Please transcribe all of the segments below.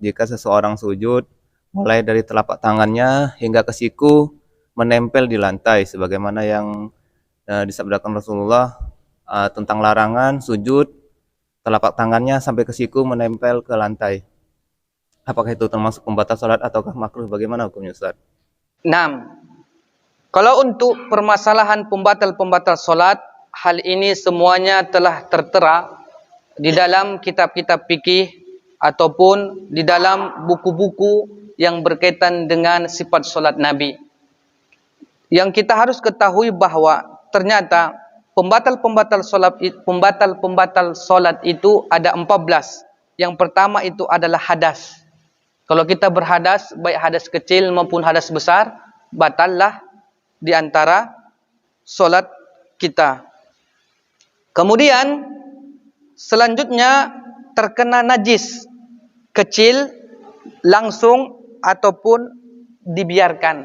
jika seseorang sujud mulai dari telapak tangannya hingga ke siku menempel di lantai, sebagaimana yang disabdakan Rasulullah tentang larangan sujud telapak tangannya sampai ke siku menempel ke lantai. Apakah itu termasuk pembatal salat ataukah makruh? Bagaimana hukumnya, Ustaz? Nah, kalau untuk permasalahan pembatal-pembatal salat, hal ini semuanya telah tertera di dalam kitab-kitab fikih ataupun di dalam buku-buku yang berkaitan dengan sifat salat Nabi. Yang kita harus ketahui bahwa ternyata pembatal-pembatal salat itu ada 14. Yang pertama itu adalah hadas. Kalau kita berhadas, baik hadas kecil maupun hadas besar, batallah di antara solat kita. Kemudian selanjutnya terkena najis kecil langsung ataupun dibiarkan.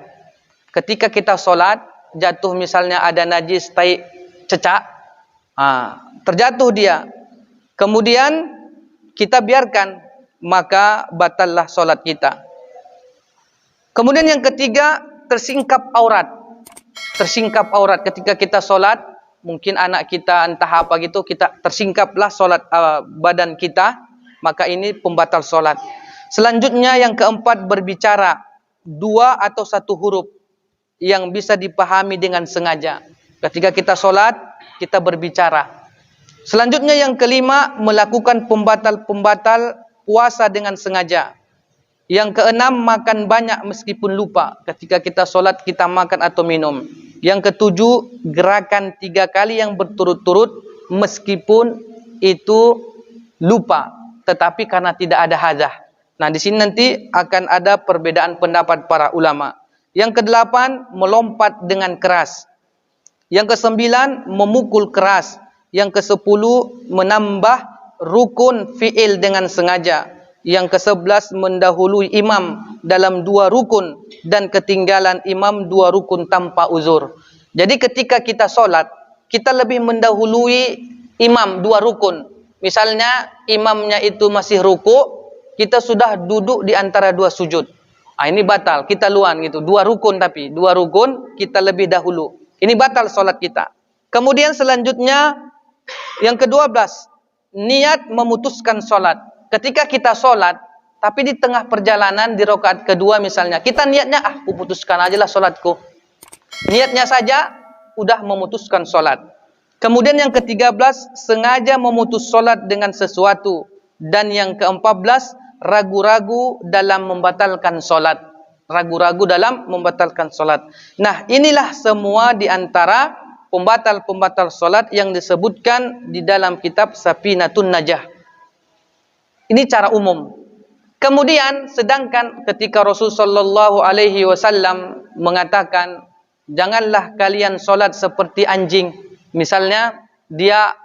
Ketika kita solat jatuh misalnya ada najis tai cecak, terjatuh dia. Kemudian kita biarkan, maka batallah solat kita. Kemudian yang ketiga, tersingkap aurat. Tersingkap aurat ketika kita solat, mungkin anak kita entah apa gitu, kita tersingkaplah solat badan kita, maka ini pembatal solat. Selanjutnya yang keempat, berbicara dua atau satu huruf yang bisa dipahami dengan sengaja. Ketika kita solat, kita berbicara. Selanjutnya yang kelima, melakukan pembatal-pembatal puasa dengan sengaja. Yang keenam, makan banyak meskipun lupa. Ketika kita solat, kita makan atau minum. Yang ketujuh, gerakan 3 kali yang berturut-turut meskipun itu lupa, tetapi karena tidak ada hajah. Nah, di sini nanti akan ada perbedaan pendapat para ulama. Yang kedelapan, melompat dengan keras. Yang kesembilan, memukul keras. Yang ke-10, menambah rukun fi'il dengan sengaja. Yang ke-11, mendahului imam dalam 2 rukun dan ketinggalan imam 2 rukun tanpa uzur. Jadi ketika kita solat, kita lebih mendahului imam 2 rukun. Misalnya imamnya itu masih ruku, kita sudah duduk di antara 2 sujud. Ini batal, kita luan gitu. 2 rukun tapi 2 rukun kita lebih dahulu. Ini batal solat kita. Kemudian selanjutnya yang ke-12, niat memutuskan solat. Ketika kita solat, tapi di tengah perjalanan di rakaat kedua misalnya, kita niatnya, aku putuskan aja lah solatku. Niatnya saja udah memutuskan solat. Kemudian yang ke-13, sengaja memutus solat dengan sesuatu. Dan yang ke-14, ragu-ragu dalam membatalkan solat. Ragu-ragu dalam membatalkan solat. Nah, inilah semua di antara pembatal-pembatal solat yang disebutkan di dalam kitab Safinatun Najah. Ini cara umum. Kemudian sedangkan ketika Rasulullah SAW mengatakan, janganlah kalian solat seperti anjing. Misalnya dia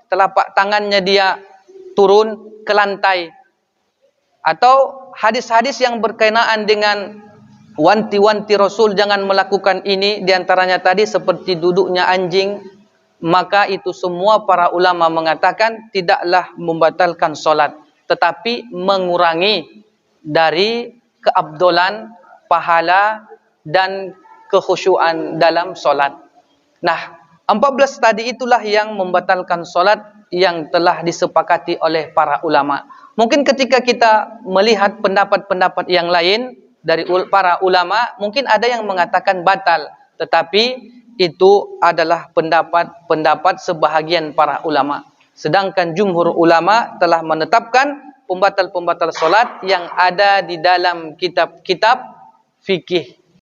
telapak tangannya dia turun ke lantai. Atau hadis-hadis yang berkenaan dengan wanti-wanti Rasul jangan melakukan ini, diantaranya tadi seperti duduknya anjing, maka itu semua para ulama mengatakan tidaklah membatalkan solat, tetapi mengurangi dari keabdolan, pahala dan kekhusyuan dalam solat. Nah, 14 tadi itulah yang membatalkan solat yang telah disepakati oleh para ulama. Mungkin ketika kita melihat pendapat-pendapat yang lain dari para ulama, mungkin ada yang mengatakan batal, tetapi itu adalah pendapat sebahagian para ulama. Sedangkan jumhur ulama telah menetapkan pembatal-pembatal solat yang ada di dalam kitab-kitab fikih